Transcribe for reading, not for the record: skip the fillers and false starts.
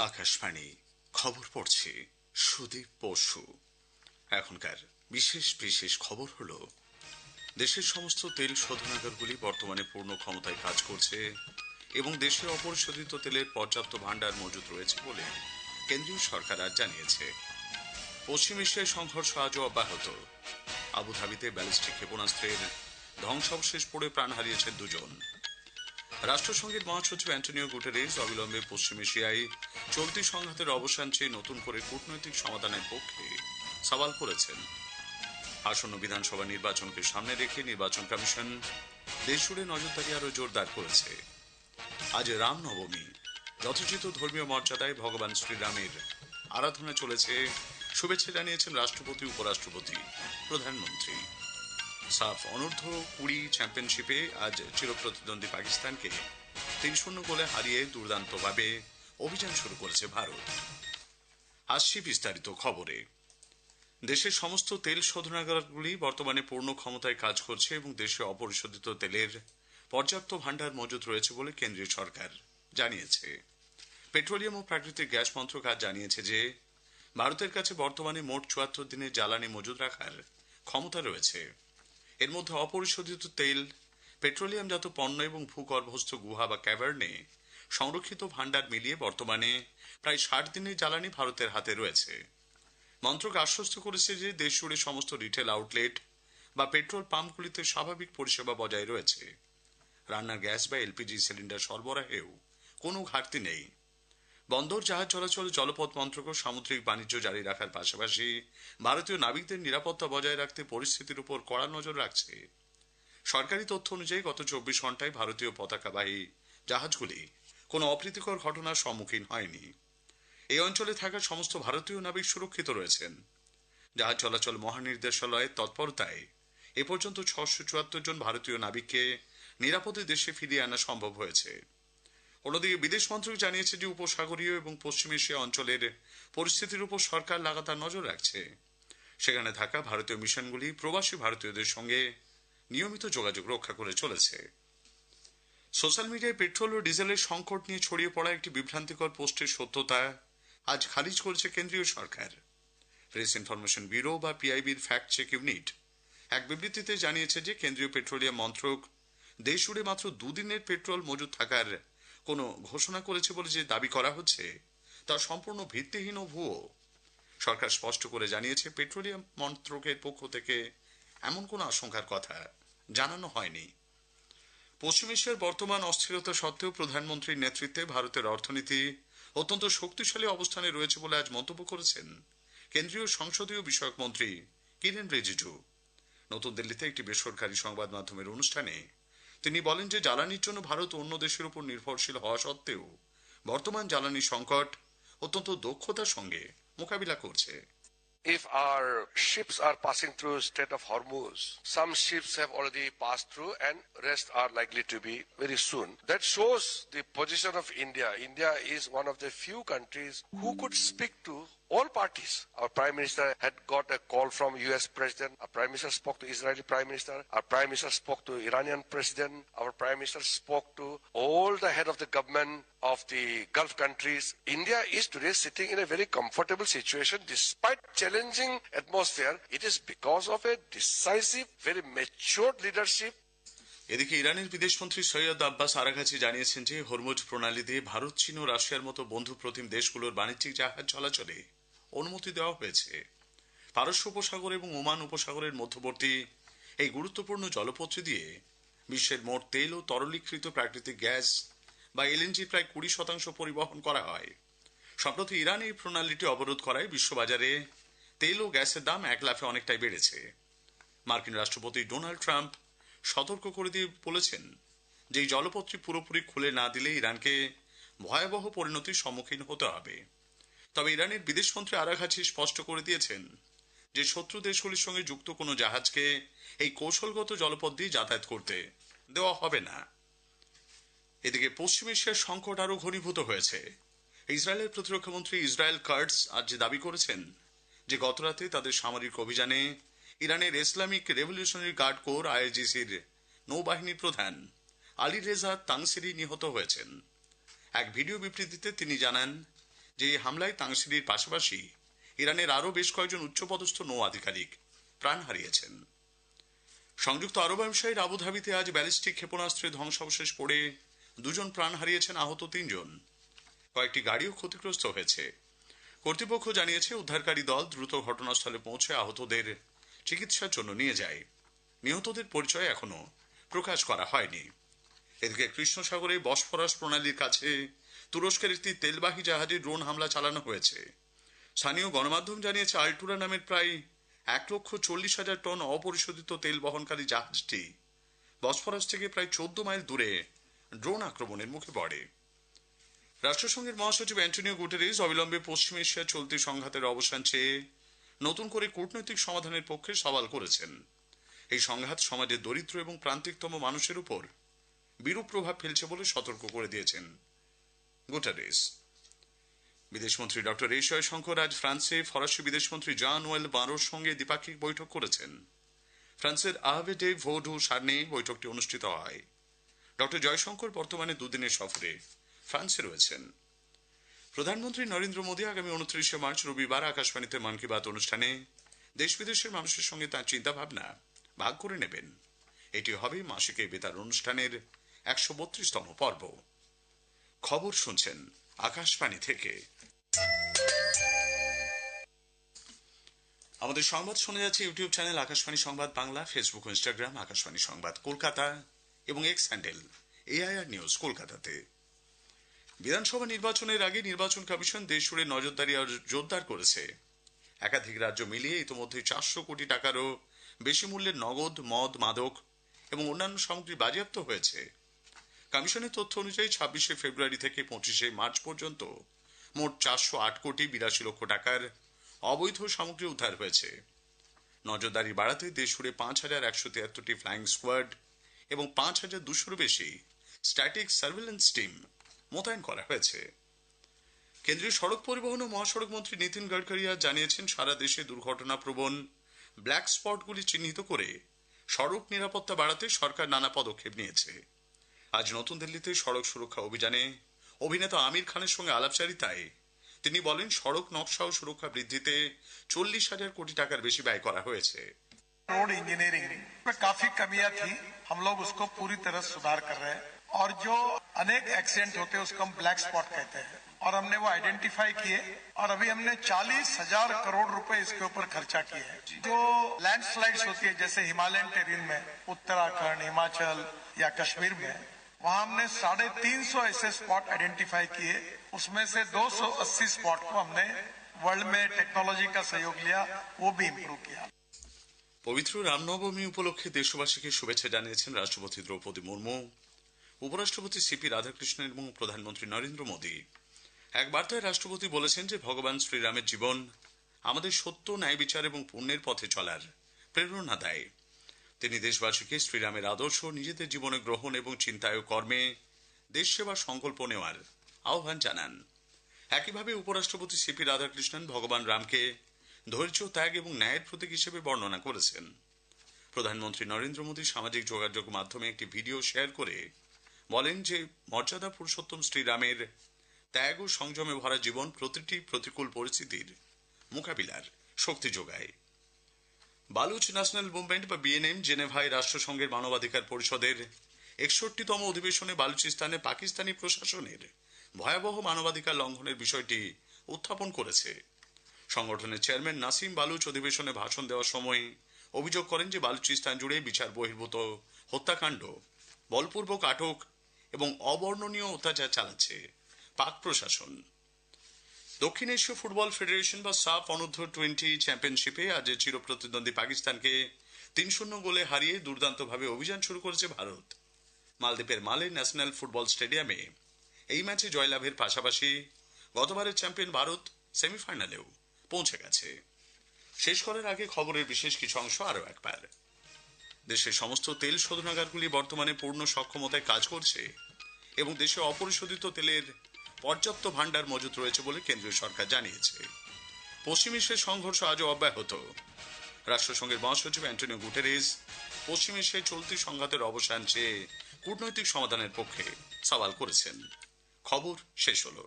আকাশবাণী খবর পড়ছে সুদীপ বসু। এখনকার বিশেষ বিশেষ খবর হলো, দেশের সমস্ত তেল শোধনাগারগুলি বর্তমানে পূর্ণ ক্ষমতায় কাজ করছে এবং দেশে অপরিশোধিত তেলের পর্যাপ্ত ভাণ্ডার মজুদ রয়েছে বলে কেন্দ্রীয় সরকার আজ জানিয়েছে। পশ্চিম এশিয়ায় সংঘর্ষ আজও অব্যাহত। আবুধাবিতে ব্যালিস্টিক ক্ষেপণাস্ত্রের ধ্বংসাবশেষ পড়ে প্রাণ হারিয়েছেন দুজন। রাষ্ট্রসংঘের মহাসচিব অ্যান্টনিও গুটেরেস অবিলম্বে পশ্চিম এশিয়ায় চলতি সংঘাতের অবসান চেয়ে নতুন করে কূটনৈতিক সমাধানের পক্ষে সওয়াল করেছেন। আসন্ন বিধানসভা নির্বাচনকে সামনে রেখে নির্বাচন কমিশন দেশজুড়ে নজরদারি আরো জোরদার করেছে। আজ রামনবমী, যথোচিত ধর্মীয় মর্যাদায় ভগবান শ্রীরামের আরাধনা চলেছে। শুভেচ্ছা জানিয়েছেন রাষ্ট্রপতি, উপরাষ্ট্রপতি, প্রধানমন্ত্রী। সাফ অনূর্ধ্ব-20 চ্যাম্পিয়নশিপে আজ চিরপ্রতিদ্বন্দ্বী পাকিস্তানকে 3-0 গোলে হারিয়ে দুর্দান্তভাবে অভিযান শুরু করেছে ভারত। আসছি বিস্তারিত খবরে। দেশের সমস্ত তেল শোধনাগারগুলি বর্তমানে পূর্ণ ক্ষমতায় কাজ করছে এবং দেশে অপরিশোধিত তেলের পর্যাপ্ত ভাণ্ডার মজুদ রয়েছে বলে কেন্দ্রীয় সরকার জানিয়েছে। পেট্রোলিয়াম ও প্রাকৃতিক গ্যাস মন্ত্রক আজ জানিয়েছে যে ভারতের কাছে বর্তমানে মোট 74 দিনের জ্বালানি মজুদ রাখার ক্ষমতা রয়েছে। এর মধ্যে অপরিশোধিত তেল, পেট্রোলিয়ামজাত পণ্য এবং ভূগর্ভস্থ গুহা বা ক্যাভার্নে সংরক্ষিত ভাণ্ডার মিলিয়ে বর্তমানে প্রায় 60 দিনের জ্বালানি ভারতের হাতে রয়েছে। মন্ত্রক আশ্বস্ত করেছে যে দেশ জুড়ে সমস্ত রিটেল আউটলেট বা পেট্রোল পাম্পগুলিতে স্বাভাবিক পরিষেবা বজায় রয়েছে। রান্নার গ্যাস বা এলপিজি সিলিন্ডার সরবরাহেও কোনো ঘাটতি নেই। বন্দর, জাহাজ চলাচল, জলপথ মন্ত্রক সামুদ্রিক বাণিজ্য জারি রাখার পাশাপাশি ভারতীয় নাবিকদের নিরাপত্তা বজায় রাখতে পরিস্থিতির উপর কড়া নজর রাখছে। সরকারি তথ্য অনুযায়ী গত 24 ঘন্টায় ভারতীয় পতাকাবাহী জাহাজগুলি কোনো অপ্রীতিকর ঘটনার সম্মুখীন হয়নি। এই অঞ্চলে থাকা সমস্ত ভারতীয় নাবিক সুরক্ষিত রয়েছেন। জাহাজ চলাচল মহানির্দেশালয়ের তৎপরতায় এ পর্যন্ত 674 জন ভারতীয় নাবিককে নিরাপদে দেশে ফিরিয়ে আনা সম্ভব হয়েছে। অন্যদিকে বিদেশ মন্ত্রক জানিয়েছে যে উপসাগরীয় এবং পশ্চিম এশিয়া অঞ্চলের পরিস্থিতির উপর সরকার লাগাতার নজর রাখছে। সেখানে থাকা ভারতীয় মিশনগুলি প্রবাসী ভারতীয়দের সঙ্গে নিয়মিত যোগাযোগ রক্ষা করে চলেছে। সোশ্যাল মিডিয়ায় পেট্রোল ও ডিজেলের সংকট নিয়ে ছড়িয়ে পড়া একটি বিভ্রান্তিকর পোস্টের সত্যতা আজ খারিজ করেছে কেন্দ্রীয় সরকার। প্রেস ইনফরমেশন ব্যুরো বা পিআইবির ফ্যাক্ট চেক ইউনিট এক বিবৃতিতে জানিয়েছে যে কেন্দ্রীয় পেট্রোলিয়াম মন্ত্রক দেশ জুড়ে মাত্র 2 দিনের পেট্রোল মজুদ থাকার কোনো ঘোষণা করেছে বলে যে দাবি করা হচ্ছে তা সম্পূর্ণ ভিত্তিহীন ও ভুয়ো। সরকার স্পষ্ট করে জানিয়েছে পেট্রোলিয়াম মন্ত্রকের পক্ষ থেকে এমন কোনো আশঙ্কার কথা জানানো হয়নি। পশ্চিম এশিয়ার বর্তমান অস্থিরতা সত্ত্বেও প্রধানমন্ত্রীর নেতৃত্বে ভারতের অর্থনীতি অত্যন্ত শক্তিশালী অবস্থানে রয়েছে বলে আজ মন্তব্য করেছেন কেন্দ্রীয় সংসদীয় বিষয়ক মন্ত্রী কিরেন রিজিজু। নতুন দিল্লিতে একটি বেসরকারি সংবাদ মাধ্যমের অনুষ্ঠানে তিনি বলেন যে জ্বালানির জন্য ভারত অন্য দেশের উপর নির্ভরশীল হওয়া সত্ত্বেও বর্তমান জ্বালানি সংকট অত্যন্ত দক্ষতার সঙ্গে মোকাবিলা করছে। If our ships are passing through Strait of Hormuz, some ships have already passed through and rest are likely to be very soon. That shows the position of India. India is one of the few countries who could speak to all parties. Our Prime Minister had got a call from US President. Our Prime Minister spoke to Israeli Prime Minister. Our Prime Minister spoke to Iranian President. Our Prime Minister spoke to all the head of the government of the Gulf countries. India is today sitting in a very comfortable situation despite challenging atmosphere. It is because of a decisive, very matured leadership. এদিকে ইরানের বিদেশমন্ত্রী সৈয়দ আব্বাস আরাঘাচি জানিয়েছেন যে Hormuz প্রণালী দিয়ে ভারত, চীন ও রাশিয়ার মতো বন্ধু প্রতিম দেশগুলোর বাণিজ্যিক জাহাজ চলাচলে অনুমতি দেওয়া হয়েছে। পারস্য উপসাগর এবং ওমান উপসাগরের মধ্যবর্তী এই গুরুত্বপূর্ণ জলপথটি দিয়ে বিশ্বের মোট তেল ও তরলীকৃত প্রাকৃতিক গ্যাস বা এলএনজি প্রায় 20% পরিবহন করা হয়। সম্প্রতি ইরান এই প্রণালীটি অবরোধ করায় বিশ্ববাজারে তেল ও গ্যাসের দাম এক লাফে অনেকটাই বেড়েছে। মার্কিন রাষ্ট্রপতি ডোনাল্ড ট্রাম্প সতর্ক করে দিয়ে বলেছেন যে এই জলপথটি পুরোপুরি খুলে না দিলে ইরানকে ভয়াবহ পরিণতির সম্মুখীন হতে হবে। তবে ইরানের বিদেশমন্ত্রী আরাঘাচি স্পষ্ট করে দিয়েছেন যে শত্রু দেশগুলির সঙ্গে যুক্ত কোনো জাহাজকে এই কৌশলগত জলপথ দিয়ে যাতায়াত করতে দেওয়া হবে না। এদিকে পশ্চিম এশিয়ার সংকট আরো ঘনীভূত হয়েছে। ইসরায়েলের প্রতিরক্ষামন্ত্রী ইসরায়েল কার্টস আজ দাবি করেছেন যে গতরাতে তাদের সামরিক অভিযানে ইরানের ইসলামিক রেভলিউশনারি গার্ড কোর আইআরজিসির নৌবাহিনীর প্রধান আলী রেজা তাংসিরি নিহত হয়েছেন। এক ভিডিও বিবৃতিতে তিনি জানান যে এই হামলায় তাংসিরির পাশাপাশি ইরানের আরও বেশ কয়েকজন উচ্চপদস্থ নৌ আধিকারিক প্রাণ হারিয়েছেন। সংযুক্ত আরব আমিরাতের আবুধাবিতে আজ ব্যালিস্টিক ক্ষেপণাস্ত্রের ধ্বংসাবশেষ পড়ে 2 জন প্রাণ হারিয়েছেন, আহত 3 জন। কয়েকটি গাড়িও ক্ষতিগ্রস্ত হয়েছে। কর্তৃপক্ষ জানিয়েছে উদ্ধারকারী দল দ্রুত ঘটনাস্থলে পৌঁছে আহতদের চিকিৎসার জন্য নিয়ে যায়। নিহতদের পরিচয় এখনো প্রকাশ করা হয়নি। এদিকে কৃষ্ণ সাগরে বসফরাস প্রণালীর কাছে তুরস্কের একটি তেলবাহী জাহাজে ড্রোন হামলা চালানো হয়েছে। স্থানীয় গণমাধ্যম জানিয়েছে আলটুরা নামের প্রায় 1,40,000 টন অপরিশোধিত তেল বহনকারী জাহাজটি বসফরাস থেকে প্রায় 14 মাইল দূরে ড্রোন আক্রমণের মুখে পড়ে। রাষ্ট্রসংঘের মহাসচিব অ্যান্টনিও গুটেরেস অবিলম্বে পশ্চিম এশিয়ার চলতি সংঘাতের অবসান চেয়ে নতুন করে কূটনৈতিক সমাধানের পক্ষে সওয়াল করেছেন। এই সংঘাত সমাজের দরিদ্র এবং প্রান্তিকতম মানুষের উপর বিরূপ প্রভাব ফেলছে বলে সতর্ক করে দিয়েছেন গুটেরেস। বিদেশমন্ত্রী ডক্টর এস জয়শঙ্কর আজ ফ্রান্সে ফরাসি বিদেশমন্ত্রী জান নোয়েল বারোর সঙ্গে দ্বিপাক্ষিক বৈঠক করেছেন। ফ্রান্সের আহভে ডে ভোডু সার্নে বৈঠকটি অনুষ্ঠিত হয়। ডক্টর জয়শঙ্কর বর্তমানে 2 দিনের সফরে ফ্রান্সে রয়েছেন। প্রধানমন্ত্রী নরেন্দ্র মোদী আগামী 29শে মার্চ রবিবার আকাশবাণীতে মন কি বাত অনুষ্ঠানে দেশ বিদেশের মানুষের সঙ্গে তাঁর চিন্তা ভাবনা ভাগ করে নেবেন। এটি হবে মাসিক এই বেতার অনুষ্ঠানের 132তম পর্ব। খবর শুনছেন আকাশবাণী থেকে। আমাদের সংবাদ শোনা যাচ্ছে ইউটিউব চ্যানেল আকাশবাণী সংবাদ বাংলা, ফেসবুক ও ইনস্টাগ্রাম আকাশবাণী সংবাদ কলকাতা এবং এক্স হ্যান্ডেল এআইআর নিউজ কলকাতাতে। বিধানসভা নির্বাচনের আগে নির্বাচন কমিশন দেশ জুড়ে নজরদারি আরো জোরদার করেছে। একাধিক রাজ্য মিলিয়ে ইতিমধ্যে 400 কোটি টাকারও বেশি মূল্যের নগদ, মদ, মাদক এবং অন্যান্য সামগ্রী বাজেয়াপ্ত হয়েছে। কমিশনের তথ্য অনুযায়ী 26শে ফেব্রুয়ারি থেকে 25শে মার্চ পর্যন্ত মোট 408 কোটি 82 লক্ষ টাকার অবৈধ সামগ্রী উদ্ধার হয়েছে। নজরদারি বাড়াতে দেশ জুড়ে 5,173টি ফ্লাইং স্কোয়াড এবং 5,200-এরও বেশি স্ট্যাটিক সার্ভেলেন্স টিম মোতায়েন করা হয়েছে। কেন্দ্রীয় সড়ক পরিবহন ও মহাসড়ক মন্ত্রী নীতিন গডকরি আজ জানিয়েছেন সারা দেশে দুর্ঘটনাপ্রবণ ব্ল্যাক স্পটগুলি চিহ্নিত করে সড়ক নিরাপত্তা বাড়াতে সরকার নানা পদক্ষেপ নিয়েছে। আজ নতুন দিল্লিতে সড়ক সুরক্ষা অভিযানে অভিনেতা আমির খানের সঙ্গে আলাপচারিতায় তিনি বলেন সড়ক নকশা ও সুরক্ষা বৃদ্ধিতে 40,000 কোটি টাকার বেশি ব্যয় করা হয়েছে। रोड इंजीनियरिंग में काफी कमियां थी, हम लोग उसको पूरी तरह सुधार कर रहे हैं और जो अनेक एक्सीडेंट होते हैं उसको हम ब्लैक स्पॉट कहते हैं और हमने वो आइडेंटिफाई किए और अभी हमने 40,000 करोड़ रुपए इसके ऊपर खर्चा किए हैं। जो लैंडस्लाइड्स होती है जैसे हिमालयन टेरेन में उत्तराखंड, हिमाचल या कश्मीर में, वहां हमने 350 ऐसे स्पॉट आइडेंटिफाई किए। उसमें से 280 स्पॉट को हमने वर्ल्ड में टेक्नोलॉजी का सहयोग लिया, वो भी इम्प्रूव किया। পবিত্র রামনবমী উপলক্ষে দেশবাসীকে শুভেচ্ছা জানিয়েছেন রাষ্ট্রপতি দ্রৌপদী মুর্মু, উপরাষ্ট্রপতি সিপি রাধাকৃষ্ণন এবং প্রধানমন্ত্রী নরেন্দ্র মোদী। এক বার্তায় রাষ্ট্রপতি বলেছেন যে ভগবান শ্রীরামের জীবন আমাদের সত্য, ন্যায় বিচার এবং পুণ্যের পথে চলার প্রেরণা দেয়। তিনি দেশবাসীকে শ্রীরামের আদর্শ নিজেদের জীবনে গ্রহণ এবং চিন্তায় ও কর্মে দেশ সেবার সংকল্প নেওয়ার আহ্বান জানান। একইভাবে উপরাষ্ট্রপতি সিপি রাধাকৃষ্ণন ভগবান রামকে ধৈর্য, ত্যাগ এবং ন্যায়ের প্রতীক হিসেবে বর্ণনা করেছেন। প্রধানমন্ত্রী নরেন্দ্র মোদী সামাজিক যোগাযোগ মাধ্যমে একটি ভিডিও শেয়ার করে বলেন যে মর্যাদা পুরুষোত্তম শ্রীরামের ত্যাগ ও সংযমে ভরা জীবন প্রতিটি প্রতিকূল পরিস্থিতির মোকাবিলার শক্তি যোগায়। বালুচ ন্যাশনাল মুভমেন্ট বা বিএনএম জেনেভায় রাষ্ট্রসংঘের মানবাধিকার পরিষদের 61তম অধিবেশনে বালুচিস্তানে পাকিস্তানি প্রশাসনের ভয়াবহ মানবাধিকার লঙ্ঘনের বিষয়টি উত্থাপন করেছে। সংগঠনের চেয়ারম্যান নাসিম বালুচ অধিবেশনে ভাষণ দেওয়ার সময় অভিযোগ করেন যে বালুচিস্তান জুড়ে বিচার বহির্ভূত হত্যাকাণ্ড, বলপূর্বক আটক এবং অবর্ণনীয় অত্যাচার চালাচ্ছে পাক প্রশাসন। দক্ষিণ এশীয় ফুটবল ফেডারেশন বা সাফ অনূর্ধ্ব-20 চ্যাম্পিয়নশিপে আজ চিরপ্রতিদ্বন্দ্বী পাকিস্তানকে 3-0 গোলে হারিয়ে দুর্দান্তভাবে অভিযান শুরু করেছে ভারত। মালদ্বীপের মালে ন্যাশনাল ফুটবল স্টেডিয়ামে এই ম্যাচে জয়লাভের পাশাপাশি গতবারের চ্যাম্পিয়ন ভারত সেমিফাইনালেও পৌঁছে গেছে। শেষ করার আগে খবরের বিশেষ কিছু অংশ আরও একবার। দেশের সমস্ত তেল শোধনাগারগুলি বর্তমানে পূর্ণ সক্ষমতায় কাজ করছে এবং দেশে অপরিশোধিত তেলের পর্যাপ্ত ভাণ্ডার মজুত রয়েছে বলে কেন্দ্রীয় সরকার জানিয়েছে। পশ্চিম এশিয়ার সংঘর্ষ আজও অব্যাহত। রাষ্ট্রসংঘের মহাসচিব অ্যান্টনিও গুটেরেস পশ্চিম এশিয়ায় চলতি সংঘাতের অবসান চেয়ে কূটনৈতিক সমাধানের পক্ষে সওয়াল করেছেন। খবর শেষ হলো।